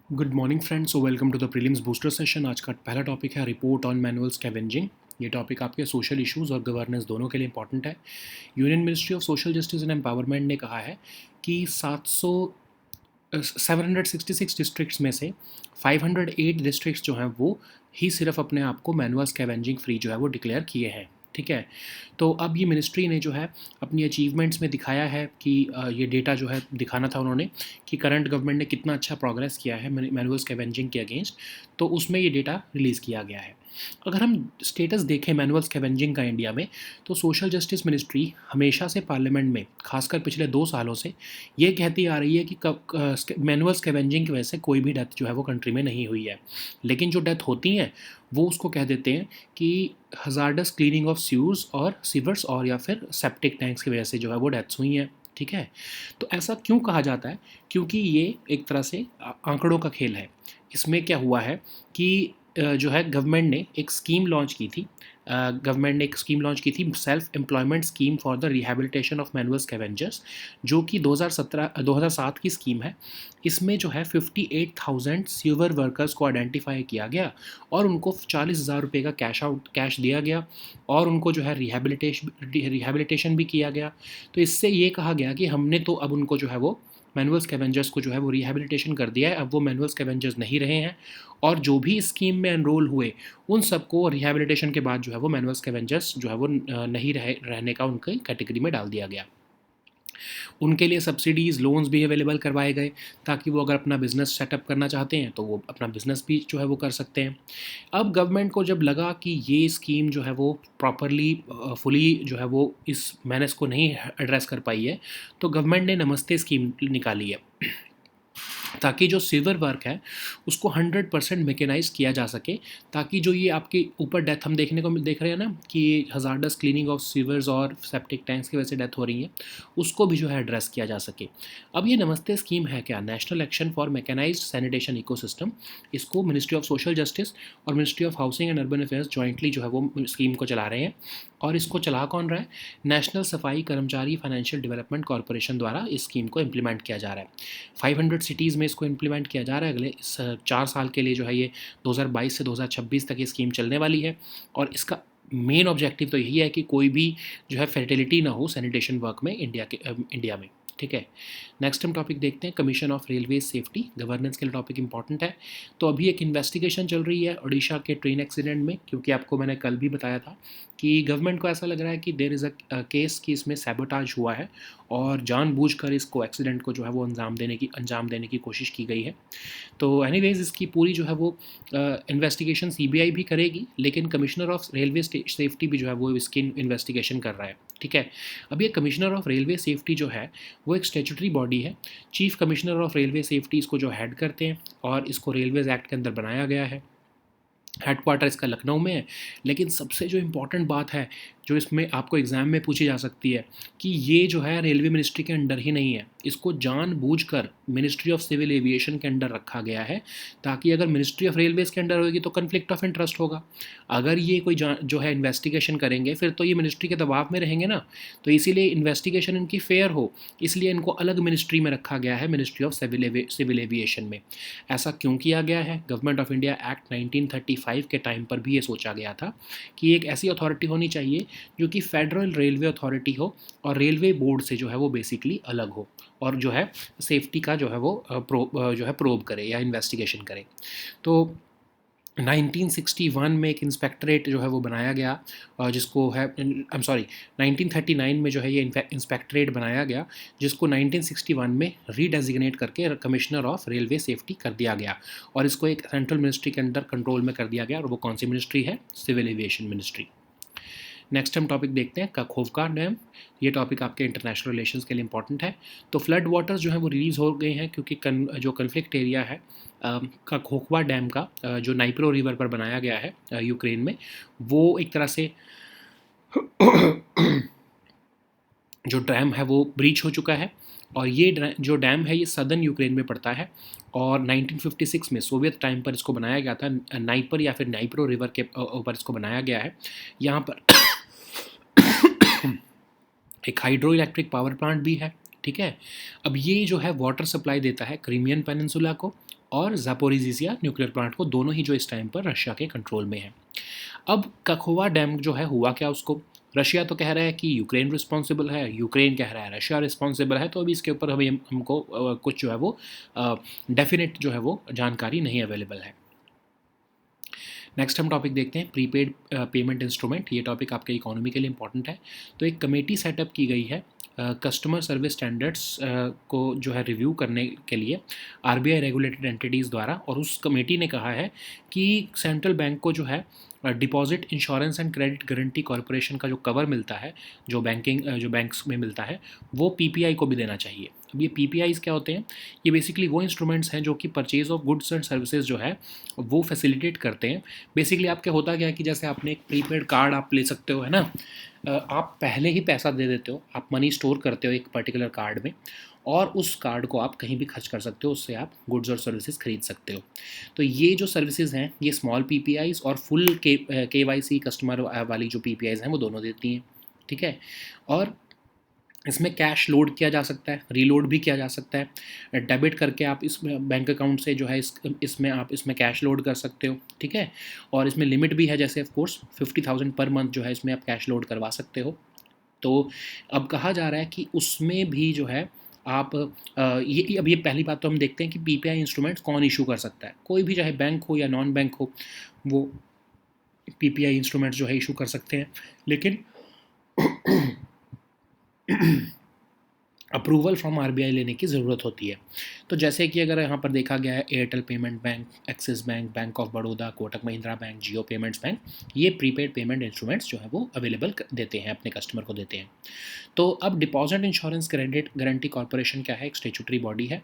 Good morning friends, so welcome to the prelims booster session. आज का पहला topic है रिपोर्ट ऑन मैनुअल स्कैवेंजिंग। ये टॉपिक आपके सोशल इश्यूज़ और गवर्नेंस दोनों के लिए इंपॉर्टेंट है। Union ministry of social justice and empowerment ने कहा है कि 766 डिस्ट्रिक्ट्स में से 508 डिस्ट्रिक्ट्स जो हैं वो ही सिर्फ अपने आप को मैनुअल स्कैवेंजिंग फ्री जो है वो डिक्लेयर किए हैं। ठीक है, तो अब ये मिनिस्ट्री ने जो है अपनी अचीवमेंट्स में दिखाया है कि ये डेटा जो है दिखाना था उन्होंने कि करंट गवर्नमेंट ने कितना अच्छा प्रोग्रेस किया है मैनुअल स्कैवेंजिंग के अगेंस्ट। तो उसमें ये डेटा रिलीज़ किया गया है। अगर हम स्टेटस देखें मैनुअल स्कैवेंजिंग का इंडिया में, तो सोशल जस्टिस मिनिस्ट्री हमेशा से पार्लियामेंट में, खासकर पिछले 2 सालों से, ये कहती आ रही है कि मैनुअल स्कैवेंजिंग की वजह से कोई भी डेथ जो है वो कंट्री में नहीं हुई है। लेकिन जो डेथ होती हैं वो उसको कह देते हैं कि हजार्डस क्लीनिंग ऑफ सीवर्स और सीवर्स और या फिर सेप्टिक टैंक्स की वजह से जो है वो डेथ्स हुई हैं। ठीक है, तो ऐसा क्यों कहा जाता है? क्योंकि ये एक तरह से आंकड़ों का खेल है। इसमें क्या हुआ है कि जो है गवर्नमेंट ने एक स्कीम लॉन्च की थी। Self employment scheme for the rehabilitation of manual scavengers, जो कि 2007 की स्कीम है। इसमें जो है 58,000 सीवर वर्कर्स को आइडेंटिफाई किया गया और उनको 40,000 रुपये का कैश दिया गया और उनको जो है रिहेबिलिटेशन भी किया गया। तो इससे ये कहा गया कि हमने तो अब उनको जो है वो मैनुअल स्कैवेंजर्स को जो है वो रिहेबिलिटेशन कर दिया है, अब वो मैनुअल स्कैवेंजर्स नहीं रहे हैं। और जो भी स्कीम में एनरोल हुए उन सबको रिहेबिलिटेशन के बाद जो है वो मैनुअल स्कैवेंजर्स जो है वो नहीं रहने का उनकी कैटेगरी में डाल दिया गया। उनके लिए सब्सिडीज़, लोन्स भी अवेलेबल करवाए गए ताकि वो अगर अपना बिज़नेस सेटअप करना चाहते हैं तो वो अपना बिज़नेस भी जो है वो कर सकते हैं। अब गवर्नमेंट को जब लगा कि ये स्कीम जो है वो प्रॉपरली फुली जो है वो इस मेनेस को नहीं एड्रेस कर पाई है, तो गवर्नमेंट ने नमस्ते स्कीम निकाली है ताकि जो सिवर वर्क है उसको 100% मैकेनाइज किया जा सके, ताकि जो ये आपके ऊपर डेथ हम देख रहे हैं ना कि हजार्डस क्लीनिंग ऑफ सीवर्स और सेप्टिक टैंक्स की वजह से डेथ हो रही है, उसको भी जो है एड्रेस किया जा सके। अब ये नमस्ते स्कीम है क्या? National action for mechanised sanitation ecosystem. इसको मिनिस्ट्री ऑफ सोशल जस्टिस और ministry of housing and urban affairs jointly जो है वो स्कीम को चला रहे हैं। और इसको चला कौन रहा है? नेशनल सफाई कर्मचारी फाइनेंशियल डेवलपमेंट कॉरपोरेशन द्वारा इस स्कीम को इम्प्लीमेंट किया जा रहा है। 500 सिटीज़ में इसको इम्प्लीमेंट किया जा रहा है। अगले 4 साल के लिए जो है ये 2022 से 2026 तक ये स्कीम चलने वाली है। और इसका मेन ऑब्जेक्टिव तो यही है कि कोई भी जो है फर्टिलिटी ना हो सैनिटेशन वर्क में इंडिया में। ठीक है, नेक्स्ट हम टॉपिक देखते हैं commission of railway safety. Governance के लिए टॉपिक इंपॉर्टेंट है। तो अभी एक इन्वेस्टिगेशन चल रही है उड़ीसा के ट्रेन एक्सीडेंट में, क्योंकि आपको मैंने कल भी बताया था कि गवर्नमेंट को ऐसा लग रहा है कि देयर इज़ अ केस कि इसमें सैबोटाज हुआ है और जानबूझकर इसको एक्सीडेंट को जो है वो अंजाम देने की कोशिश की गई है। तो एनीवेज इसकी पूरी जो है वो इन्वेस्टिगेशन सीबीआई भी करेगी, लेकिन कमिश्नर ऑफ रेलवे सेफ्टी भी जो है वो इसकी इन्वेस्टिगेशन कर रहा है। ठीक है, अब ये कमिश्नर ऑफ रेलवे सेफ्टी जो है वो एक स्टेचुटरी बॉडी है। Chief commissioner of railway safety इसको जो हेड करते हैं और इसको रेलवेज एक्ट के अंदर बनाया गया है। हेडक्वार्टर इसका लखनऊ में है। लेकिन सबसे जो इम्पॉर्टेंट बात है जो इसमें आपको एग्ज़ाम में पूछी जा सकती है कि ये जो है रेलवे मिनिस्ट्री के अंडर ही नहीं है, इसको जानबूझकर मिनिस्ट्री ऑफ सिविल एविएशन के अंडर रखा गया है, ताकि अगर मिनिस्ट्री ऑफ रेलवेज़ के अंडर होगी तो कन्फ्लिक्ट ऑफ इंटरेस्ट होगा। अगर ये कोई जो है इन्वेस्टिगेशन करेंगे फिर तो ये मिनिस्ट्री के दबाव में रहेंगे ना, तो इसीलिए इन्वेस्टिगेशन इनकी फेयर हो, इसलिए इनको अलग मिनिस्ट्री में रखा गया है, मिनिस्ट्री ऑफ सिविल एविएशन में। ऐसा क्यों किया गया है? गवर्नमेंट ऑफ इंडिया एक्ट 1935 के टाइम पर भी ये सोचा गया था कि एक ऐसी अथॉरिटी होनी चाहिए जो कि फेडरल रेलवे अथॉरिटी हो और रेलवे बोर्ड से जो है वो बेसिकली अलग हो और जो है सेफ्टी का जो है वो प्रोब करे या इन्वेस्टिगेशन करे। तो 1961 में एक इंस्पेक्टरेट जो है वो बनाया गया, जिसको है 1939 में जो है ये इंस्पेक्टरेट बनाया गया, जिसको 1961 में रीडेजिग्नेट करके कमिश्नर ऑफ रेलवे सेफ्टी कर दिया गया और इसको एक सेंट्रल मिनिस्ट्री के अंदर कंट्रोल में कर दिया गया। और वो कौन सी मिनिस्ट्री है? Civil aviation ministry. नेक्स्ट हम टॉपिक देखते हैं खोखा डैम। ये टॉपिक आपके इंटरनेशनल रिलेशंस के लिए इंपॉर्टेंट है। तो फ्लड वाटर्स जो है वो रिलीज़ हो गए हैं क्योंकि जो कन्फ्लिक्ट एरिया है का खोखवा डैम का जो नाइप्रो रिवर पर बनाया गया है यूक्रेन में, वो एक तरह से जो डैम है वो ब्रीच हो चुका है। और ये जो डैम है ये सदर्न यूक्रेन में पड़ता है और 1956 में सोवियत टाइम पर इसको बनाया गया था। नाइपर या फिर नाइप्रो रिवर के ऊपर इसको बनाया गया है। यहाँ पर एक हाइड्रो इलेक्ट्रिक पावर प्लांट भी है। ठीक है, अब ये जो है वाटर सप्लाई देता है क्रीमियन पेनिनसुला को और ज़ापोरिज़िया न्यूक्लियर प्लांट को, दोनों ही जो इस टाइम पर रशिया के कंट्रोल में हैं। अब कखोवा डैम जो है हुआ क्या उसको, रशिया तो कह रहा है कि यूक्रेन रिस्पॉन्सिबल है, यूक्रेन कह रहा है रशिया रिस्पॉन्सिबल है, तो अभी इसके ऊपर हमें हमको कुछ जो है वो डेफिनेट जो है वो जानकारी नहीं अवेलेबल है। नेक्स्ट हम टॉपिक देखते हैं प्रीपेड पेमेंट इंस्ट्रूमेंट। ये टॉपिक आपके इकोनॉमी के लिए इंपॉर्टेंट है। तो एक कमेटी सेटअप की गई है कस्टमर सर्विस स्टैंडर्ड्स को जो है रिव्यू करने के लिए आरबीआई रेगुलेटेड एंटिटीज़ द्वारा, और उस कमेटी ने कहा है कि सेंट्रल बैंक को जो है deposit insurance and credit guarantee corporation का जो कवर मिलता है, जो बैंक्स में मिलता है, वो पीपीआई को भी देना चाहिए। अब ये पीपीआईज़ क्या होते हैं? ये बेसिकली वो इंस्ट्रूमेंट्स हैं जो कि purchase of goods and services जो है वो फैसिलिटेट करते हैं। बेसिकली आपके होता क्या है कि जैसे आपने एक प्रीपेड कार्ड आप ले सकते हो, है ना, आप पहले ही पैसा दे देते हो, आप मनी स्टोर करते हो एक पर्टिकुलर कार्ड में, और उस कार्ड को आप कहीं भी खर्च कर सकते हो, उससे आप गुड्स और सर्विसेज खरीद सकते हो। तो ये जो सर्विसेज हैं ये स्मॉल पीपीआईज़ और फुल केवाईसी कस्टमर वाली जो पीपीआईज़ हैं वो दोनों देती हैं, ठीक है। और इसमें कैश लोड किया जा सकता है, रीलोड भी किया जा सकता है। डेबिट करके आप इस बैंक अकाउंट से जो है इसमें कैश लोड कर सकते हो, ठीक है। और इसमें लिमिट भी है, जैसे ऑफ कोर्स 50,000 पर मंथ जो है इसमें आप कैश लोड करवा सकते हो। तो अब कहा जा रहा है कि उसमें भी जो है आप अब ये पहली बात तो हम देखते हैं कि पीपीआई इंस्ट्रूमेंट्स कौन इशू कर सकता है। कोई भी चाहे बैंक हो या नॉन बैंक हो, वो पीपीआई इंस्ट्रूमेंट्स जो है इशू कर सकते हैं, लेकिन अप्रूवल फ्रॉम आरबीआई लेने की ज़रूरत होती है। तो जैसे कि अगर यहाँ पर देखा गया है Airtel payment bank, axis bank, bank of Baroda, Kotak Mahindra bank, Jio payments bank, ये प्रीपेड पेमेंट इंस्ट्रूमेंट्स जो है वो अवेलेबल देते हैं, अपने कस्टमर को देते हैं। तो अब deposit insurance credit guarantee corporation क्या है? एक स्टेचुटरी बॉडी है,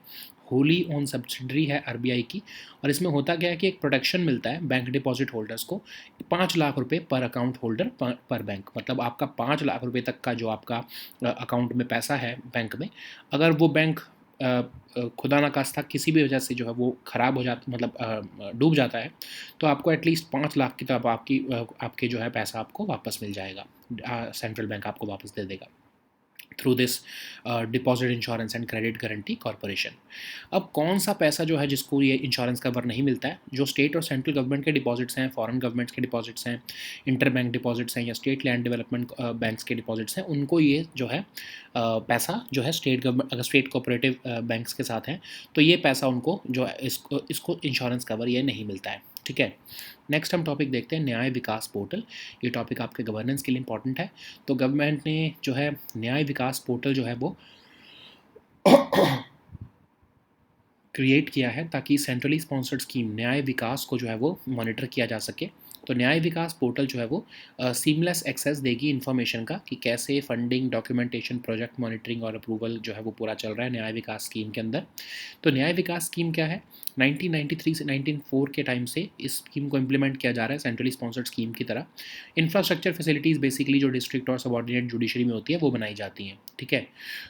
होली ओन सब्सिडरी है आरबीआई की, और इसमें होता क्या है कि एक प्रोटेक्शन मिलता है बैंक डिपॉजिट होल्डर्स को 5 लाख रुपए पर अकाउंट होल्डर पर बैंक। मतलब आपका 5 लाख रुपए तक का जो आपका अकाउंट में पैसा है बैंक में, अगर वो बैंक खुदा ना खास्ता किसी भी वजह से जो है वो ख़राब हो जाता, मतलब डूब जाता है, तो आपको एटलीस्ट 5 लाख की तरफ आपके जो है पैसा आपको वापस मिल जाएगा, सेंट्रल बैंक आपको वापस दे देगा through this deposit insurance and credit guarantee corporation. अब कौन सा पैसा जो है जिसको ये इंश्योरेंस कवर नहीं मिलता है? जो स्टेट और सेंट्रल गवर्नमेंट के डिपॉजिट्स हैं, फॉरेन गवर्नमेंट्स के डिपॉजिट्स हैं, इंटर बैंक डिपॉजिट्स हैं, या स्टेट लैंड डेवलपमेंट बैंक्स के डिपॉजिट्स हैं, उनको ये जो है पैसा जो है स्टेट गवर्नमेंट, अगर स्टेट कोऑपरेटिव बैंक्स के साथ हैं तो ये पैसा उनको जो है इसको इंश्योरेंस कवर ये नहीं मिलता है, ठीक है। नेक्स्ट हम टॉपिक देखते हैं न्याय विकास पोर्टल। ये टॉपिक आपके गवर्नेंस के लिए इंपॉर्टेंट है। तो गवर्नमेंट ने जो है न्याय विकास पोर्टल जो है वो क्रिएट किया है ताकि सेंट्रली स्पॉन्सर्ड स्कीम न्याय विकास को जो है वो मॉनिटर किया जा सके। तो न्याय विकास पोर्टल जो है वो सीमलेस एक्सेस देगी इन्फॉर्मेशन का कि कैसे फंडिंग, डॉक्यूमेंटेशन, प्रोजेक्ट मॉनिटरिंग और अप्रूवल जो है वो पूरा चल रहा है न्याय विकास स्कीम के अंदर। तो न्याय विकास स्कीम क्या है? 1993 से 1904 के टाइम से इस स्कीम को इम्प्लीमेंट किया जा रहा है सेंट्रली स्पॉन्सर्ड स्कीम की तरह। इंफ्रास्ट्रक्चर फैसिलिटीज़ बेसिकली जो डिस्ट्रिक्ट और सबऑर्डिनेट जुडिशरी में होती है वो बनाई जाती हैं, ठीक है।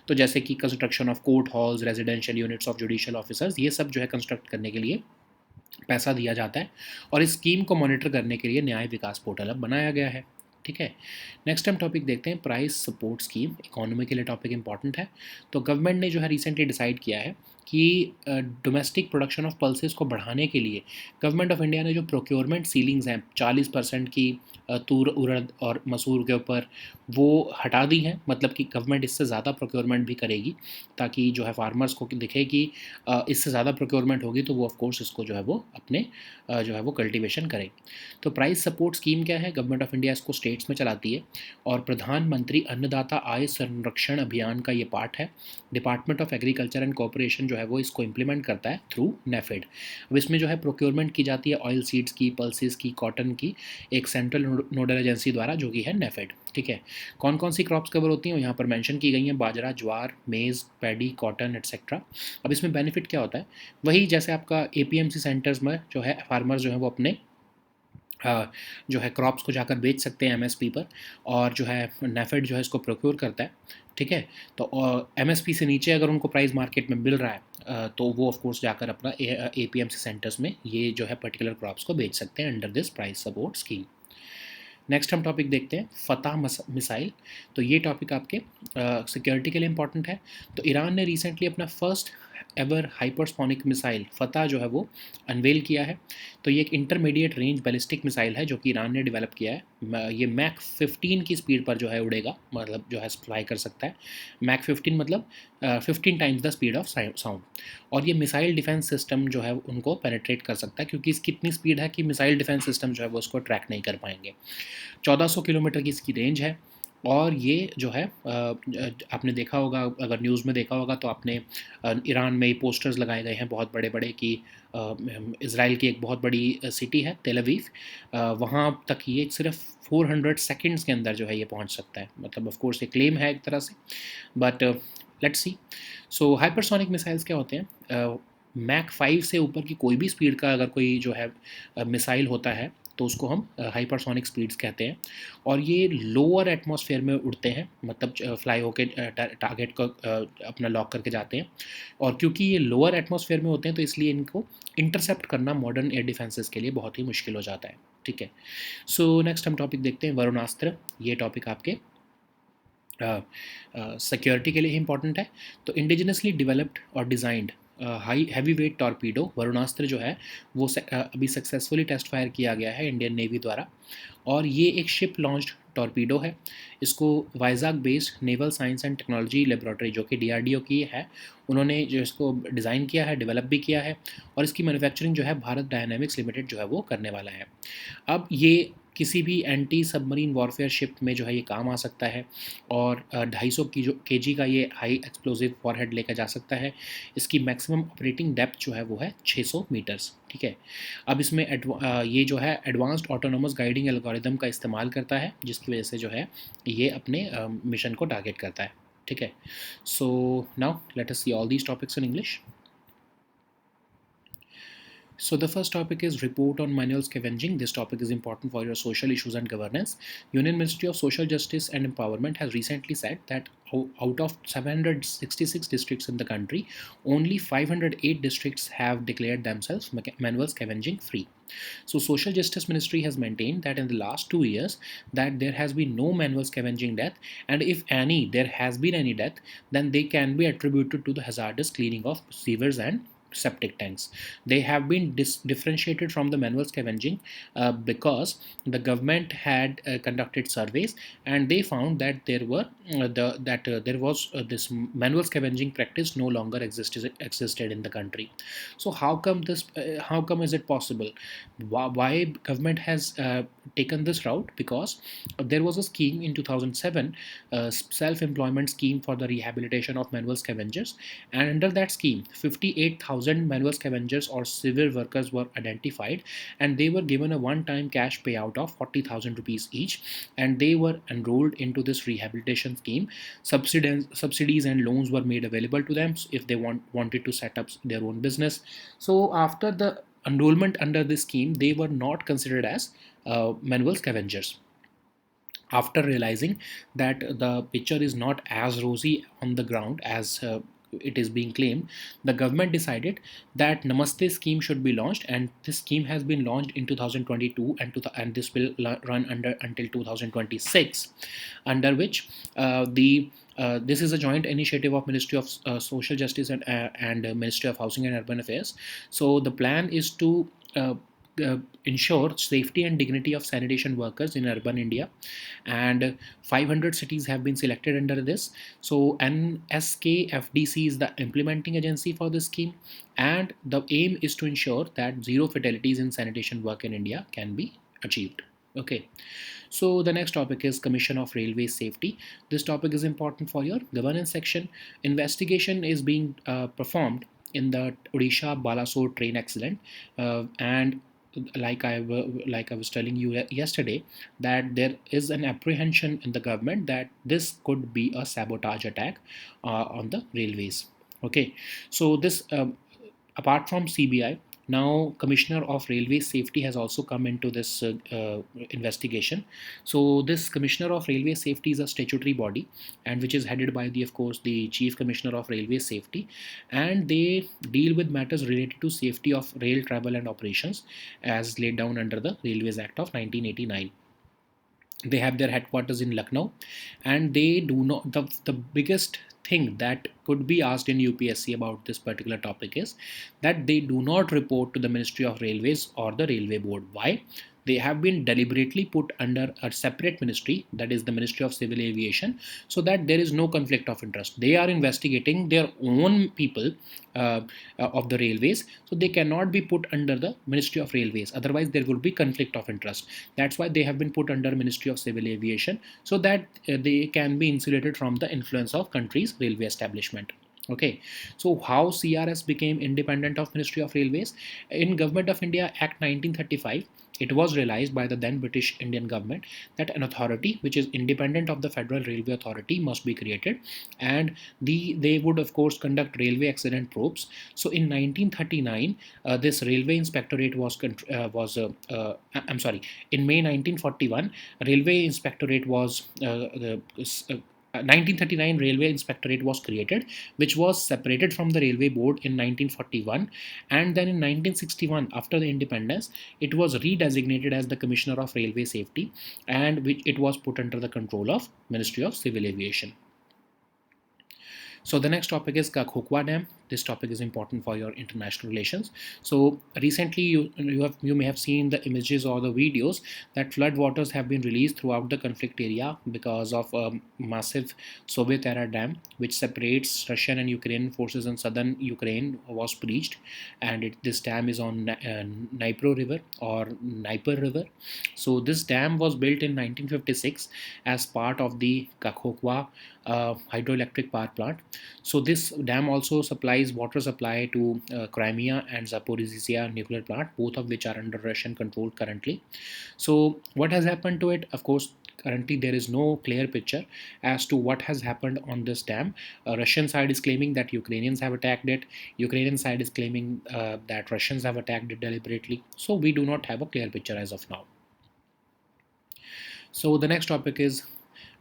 तो जैसे कि construction of court halls, residential units of judicial officers, ये सब जो है कंस्ट्रक्ट करने के लिए पैसा दिया जाता है, और इस स्कीम को मॉनिटर करने के लिए न्याय विकास पोर्टल अब बनाया गया है, ठीक है। नेक्स्ट हम टॉपिक देखते हैं प्राइस सपोर्ट स्कीम। इकोनॉमी के लिए टॉपिक इंपॉर्टेंट है। तो गवर्नमेंट ने जो है रिसेंटली डिसाइड किया है कि डोमेस्टिक प्रोडक्शन ऑफ पल्सेस को बढ़ाने के लिए गवर्नमेंट ऑफ इंडिया ने जो प्रोक्योरमेंट सीलिंग्स हैं 40% की तूर, उड़द और मसूर के ऊपर, वो हटा दी हैं। मतलब कि गवर्नमेंट इससे ज़्यादा प्रोक्योरमेंट भी करेगी ताकि जो है फार्मर्स को दिखे कि इससे ज़्यादा प्रोक्योरमेंट होगी तो वो ऑफ कोर्स इसको जो है वो अपने जो है वो कल्टीवेशन करें। तो प्राइस सपोर्ट स्कीम क्या है? गवर्नमेंट ऑफ इंडिया इसको स्टेट्स में चलाती है, और प्रधानमंत्री अन्नदाता आय संरक्षण अभियान का ये पार्ट है। Department of agriculture and cooperation जो है वो इसको इम्प्लीमेंट करता है थ्रू नेफेड। अब इसमें जो है प्रोक्योरमेंट की जाती है ऑयल सीड्स की, पल्सेस की, कॉटन की, एक सेंट्रल नोडल एजेंसी द्वारा जो कि है नेफेड, ठीक है। कौन कौन सी क्रॉप्स कवर होती हैं यहाँ पर मेंशन की गई हैं? बाजरा, ज्वार, मेज़, पैडी, कॉटन एटसेट्रा। अब इसमें बेनिफिट क्या होता है? वही जैसे आपका एपीएमसी सेंटर्स में जो है फार्मर्स जो है वो अपने जो है क्रॉप्स को जाकर बेच सकते हैं एमएसपी पर, और जो है नेफेड जो है इसको प्रोक्योर करता है, ठीक है। तो एमएसपी से नीचे अगर उनको प्राइस मार्केट में मिल रहा है तो वो ऑफ कोर्स जाकर अपना एपीएमसी सेंटर्स में ये जो है पर्टिकुलर क्रॉप्स को बेच सकते हैं under this price support scheme. Next हम टॉपिक देखते हैं फतह मिसाइल। तो ये टॉपिक आपके सिक्योरिटी के लिए इंपॉर्टेंट है। तो ईरान ने रिसेंटली अपना फर्स्ट एवर हाइपरसोनिक मिसाइल फतह जो है वो अनवेल किया है। तो ये एक इंटरमीडिएट रेंज बैलिस्टिक मिसाइल है जो कि ईरान ने डेवलप किया है। ये मैक 15 की स्पीड पर जो है उड़ेगा, मतलब जो है फ्लाई कर सकता है। मैक 15 मतलब 15 times the speed of sound. और ये मिसाइल डिफेंस सिस्टम जो है उनको पेनिट्रेट कर सकता है, क्योंकि इसकी इतनी स्पीड है कि मिसाइल डिफेंस सिस्टम जो है वो उसको ट्रैक नहीं कर पाएंगे। 1400 किलोमीटर की इसकी रेंज है। और ये जो है आपने देखा होगा, अगर न्यूज़ में देखा होगा तो आपने ईरान में पोस्टर्स लगाए गए हैं बहुत बड़े बड़े कि इसराइल की एक बहुत बड़ी सिटी है तेल अवीव, वहाँ तक ये सिर्फ 400 सेकंड्स के अंदर जो है ये पहुँच सकता है। मतलब ऑफ कोर्स ये क्लेम है एक तरह से, but let's see. So hypersonic missiles क्या होते हैं? मैक 5 से ऊपर की कोई भी स्पीड का अगर कोई जो है मिसाइल होता है तो उसको हम हाइपरसोनिक स्पीड्स कहते हैं। और ये लोअर एटमॉस्फेयर में उड़ते हैं, मतलब फ्लाई होके टारगेट को अपना लॉक करके जाते हैं। और क्योंकि ये लोअर एटमॉस्फेयर में होते हैं तो इसलिए इनको इंटरसेप्ट करना मॉडर्न एयर डिफेंसेस के लिए बहुत ही मुश्किल हो जाता है। ठीक है, सो नेक्स्ट हम टॉपिक देखते हैं वरुणास्त्र। ये टॉपिक आपके सिक्योरिटी के लिए इंपॉर्टेंट है। तो इंडिजिनसली डेवलप्ड और designed high heavy weight torpedo Varunastra जो है वो अभी सक्सेसफुली टेस्ट फायर किया गया है इंडियन नेवी द्वारा। और ये एक शिप लॉन्च्ड टॉर्पीडो है। इसको Vizag based naval science and technology laboratory जो कि डीआरडीओ की है, उन्होंने जो इसको डिज़ाइन किया है, डेवलप भी किया है। और इसकी मैन्युफैक्चरिंग जो है भारत डायनामिक्स लिमिटेड जो है वो करने वाला है। अब ये किसी भी एंटी सबमरीन वॉरफेयर शिप में जो है ये काम आ सकता है। और 250 की जो केजी का ये हाई एक्सप्लोजिव वॉरहेड लेकर जा सकता है। इसकी मैक्सिमम ऑपरेटिंग डेप्थ जो है वो है 600 मीटर्स। ठीक है, अब इसमें ये जो है एडवांस्ड ऑटोनोमस गाइडिंग एल्गोरिदम का इस्तेमाल करता है, जिसकी वजह से जो है ये अपने मिशन को टारगेट करता है। ठीक है, so now let us see all these topics in English. So the first topic is report on manual scavenging. This topic is important for your social issues and governance. Union Ministry of Social Justice and Empowerment has recently said that out of 766 districts in the country, only 508 districts have declared themselves manual scavenging free. So Social Justice Ministry has maintained that in the last 2 years that there has been no manual scavenging death, and if any there has been any death, then they can be attributed to the hazardous cleaning of sewers and septic tanks. They have been differentiated from the manual scavenging because the government had conducted surveys, and they found that there was this manual scavenging practice no longer existed in the country. So how come is it possible? Why government has taken this route? Because there was a scheme in 2007, self-employment scheme for the rehabilitation of manual scavengers, and under that scheme 58,000 manual scavengers or civil workers were identified, and they were given a one-time cash payout of 40,000 rupees each, and they were enrolled into this rehabilitation scheme. Subsidies and loans were made available to them if they wanted to set up their own business. So after the enrollment under this scheme, they were not considered as manual scavengers. After realizing that the picture is not as rosy on the ground as it is being claimed, the government decided that Namaste scheme should be launched, and this scheme has been launched in 2022, and this will run under until 2026, under which this is a joint initiative of Ministry of Social Justice and Ministry of Housing and Urban Affairs. So the plan is to ensure safety and dignity of sanitation workers in urban India, and 500 cities have been selected under this. So NSKFDC is the implementing agency for this scheme, and the aim is to ensure that zero fatalities in sanitation work in India can be achieved. Okay, so the next topic is Commission of Railway Safety. This topic is important for your governance section. Investigation is being performed in the Odisha Balasore train accident, and like I was telling you yesterday, that there is an apprehension in the government that this could be a sabotage attack on the railways. Okay, so this apart from CBI, now Commissioner of Railway Safety has also come into this investigation. So this Commissioner of Railway Safety is a statutory body, and which is headed by the, of course, the Chief Commissioner of Railway Safety, and they deal with matters related to safety of rail travel and operations as laid down under the Railways Act of 1989. They have their headquarters in Lucknow, and they do not. The biggest thing that could be asked in UPSC about this particular topic is that they do not report to the Ministry of Railways or the Railway Board. Why? They have been deliberately put under a separate ministry, that is the Ministry of Civil Aviation, so that there is no conflict of interest. They are investigating their own people uh, of the railways, so they cannot be put under the Ministry of Railways. Otherwise, there will be conflict of interest. That's why they have been put under Ministry of Civil Aviation, so that they can be insulated from the influence of country's railway establishment. Okay, so how CRS became independent of Ministry of Railways? In Government of India Act 1935, it was realized by the then British Indian government that an authority which is independent of the Federal Railway Authority must be created, and they would of course conduct railway accident probes. So in 1939, this Railway Inspectorate I'm sorry, in May 1941, Railway Inspectorate was 1939 Railway Inspectorate was created, which was separated from the Railway Board in 1941, and then in 1961, after the independence, it was redesignated as the Commissioner of Railway Safety, and which it was put under the control of Ministry of Civil Aviation. So the next topic is Kakhokwa Dam. This topic is important for your international relations. So recently you may have seen the images or the videos that flood waters have been released throughout the conflict area because of a massive Soviet era dam which separates Russian and Ukrainian forces in southern Ukraine was breached, and this dam is on Dnipro River or Dnieper River. So this dam was built in 1956 as part of the Kakhokwa hydroelectric power plant. So this dam also supplies water supply to Crimea and Zaporizhzhia nuclear plant, both of which are under Russian control currently. So what has happened to it? Of course, currently there is no clear picture as to what has happened on this dam. Russian side is claiming that Ukrainians have attacked it. Ukrainian side is claiming that Russians have attacked it deliberately. So we do not have a clear picture as of now. So the next topic is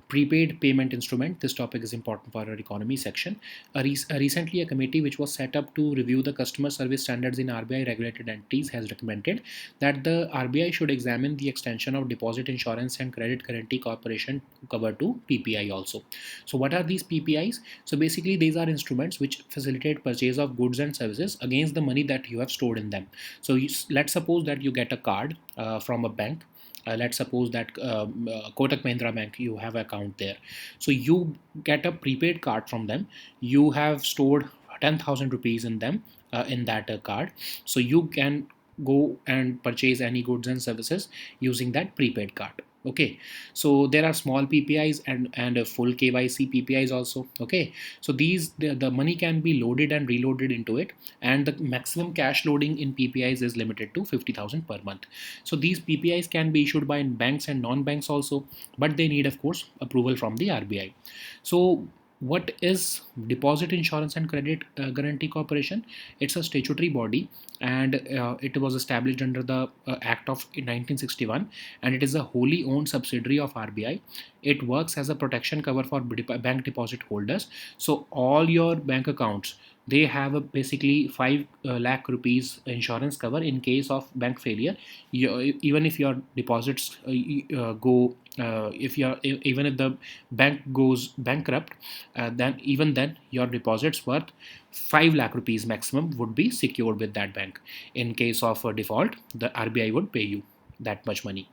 prepaid payment instrument. This topic is important for our economy section. Recently, a committee which was set up to review the customer service standards in RBI regulated entities has recommended that the RBI should examine the extension of deposit insurance and credit guarantee corporation cover to PPI also. So what are these PPIs? So basically these are instruments which facilitate purchase of goods and services against the money that you have stored in them. So let's suppose that you get a card from a bank. Let's suppose that Kotak Mahindra Bank, you have an account there. So you get a prepaid card from them. You have stored 10,000 rupees in them, in that card. So you can go and purchase any goods and services using that prepaid card. Okay, so there are small PPIs and a full KYC PPIs also. Okay, so the money can be loaded and reloaded into it, and the maximum cash loading in PPIs is limited to 50,000 per month. So these PPIs can be issued by banks and non-banks also, but they need of course approval from the RBI. So what is Deposit Insurance and Credit Guarantee Corporation? It's a statutory body, and it was established under the Act of 1961, and it is a wholly owned subsidiary of RBI. It works as a protection cover for bank deposit holders. So all your bank accounts, they have a basically 5 lakh rupees insurance cover in case of bank failure. Even if your deposits go if you're even if the bank goes bankrupt, then your deposits worth 5 lakh rupees maximum would be secured with that bank. In case of a default, the RBI would pay you that much money.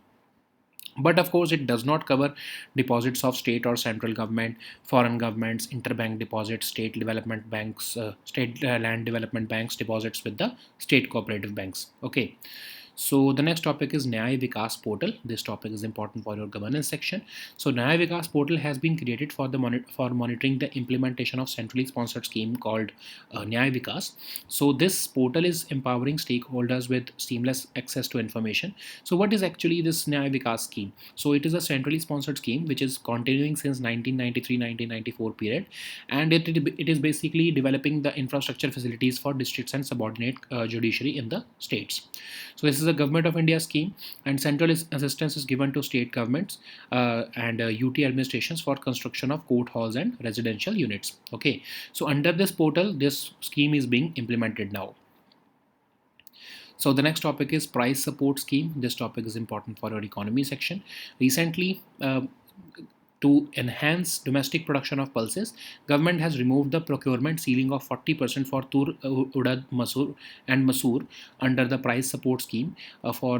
But of course, it does not cover deposits of state or central government, foreign governments, interbank deposits, state development banks, state land development banks deposits with the state cooperative banks. Okay. So the next topic is Nyaya Vikas portal. This topic is important for your governance section. So Nyaya Vikas portal has been created for monitoring the implementation of centrally sponsored scheme called Nyaya Vikas. So this portal is empowering stakeholders with seamless access to information. So what is actually this Nyaya Vikas scheme? So it is a centrally sponsored scheme which is continuing since 1993-1994 period, and it is basically developing the infrastructure facilities for districts and subordinate judiciary in the states. So this is a Government of India scheme, and central assistance is given to state governments and UT administrations for construction of court halls and residential units. Okay, so under this portal, this scheme is being implemented now. So the next topic is price support scheme. This topic is important for our economy section. Recently, to enhance domestic production of pulses, government has removed the procurement ceiling of 40% for tur, urad, masoor, and masoor under the price support scheme for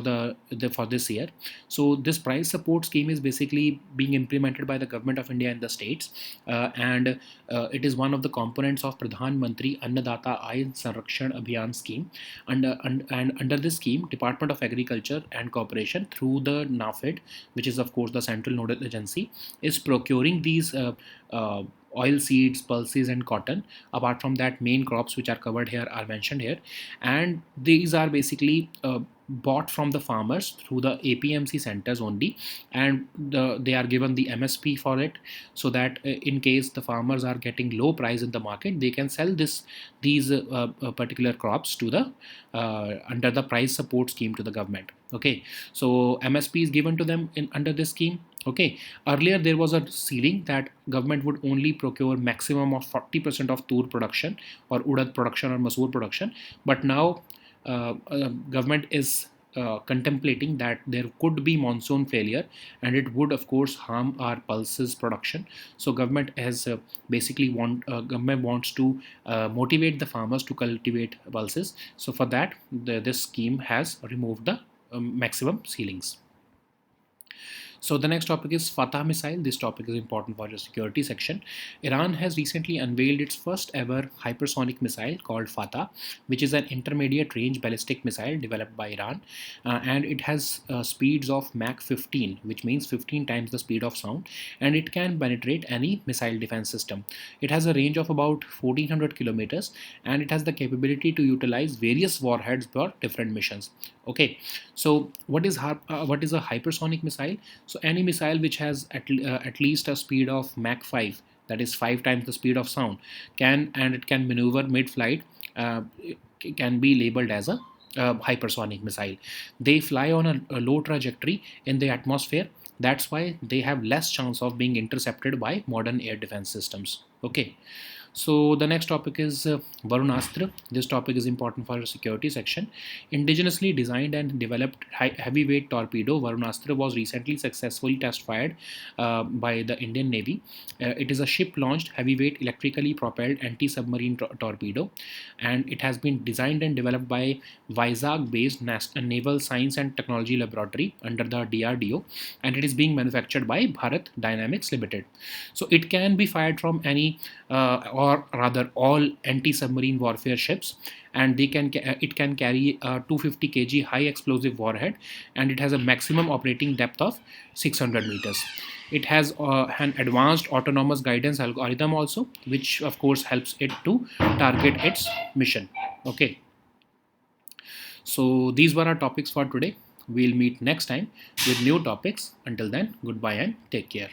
for this year. So this price support scheme is basically being implemented by the government of India and the states, and it is one of the components of Pradhan Mantri Annadata Ay Sanrakshan Abhiyan scheme. And under this scheme, Department of Agriculture and Cooperation through the NAFED, which is of course the central nodal agency, is procuring these oil seeds, pulses, and cotton. Apart from that, main crops which are covered here are mentioned here, and these are basically bought from the farmers through the APMC centers only, and they are given the MSP for it, so that in case the farmers are getting low price in the market, they can sell these particular crops to the under the price support scheme to the government. Okay, so MSP is given to them in under this scheme. Okay, earlier there was a ceiling that government would only procure maximum of 40% of tur production or urad production or masoor production, but now government is contemplating that there could be monsoon failure, and it would of course harm our pulses production. So government has basically government wants to motivate the farmers to cultivate pulses. So for that, this scheme has removed the maximum ceilings. So the next topic is Fatah missile. This topic is important for the security section. Iran has recently unveiled its first ever hypersonic missile called Fatah, which is an intermediate range ballistic missile developed by Iran, and it has speeds of Mach 15, which means 15 times the speed of sound, and it can penetrate any missile defense system. It has a range of about 1400 kilometers, and it has the capability to utilize various warheads for different missions. Okay, so what is a hypersonic missile? So any missile which has at least a speed of Mach 5, that is 5 times the speed of sound, it can maneuver mid-flight, can be labeled as a hypersonic missile. They fly on a low trajectory in the atmosphere. That's why they have less chance of being intercepted by modern air defense systems. Okay. So the next topic is Varunastra. This topic is important for the security section. Indigenously designed and developed heavyweight torpedo, Varunastra was recently successfully test fired by the Indian Navy. It is a ship-launched heavyweight electrically propelled anti-submarine torpedo, and it has been designed and developed by Vizag-based Naval Science and Technology Laboratory under the DRDO, and it is being manufactured by Bharat Dynamics Limited. So it can be fired from any or rather all anti-submarine warfare ships, and it can carry a 250 kg high explosive warhead, and it has a maximum operating depth of 600 meters. It has an advanced autonomous guidance algorithm also, which of course helps it to target its mission. Okay, so these were our topics for today. We'll meet next time with new topics. Until then, goodbye and take care.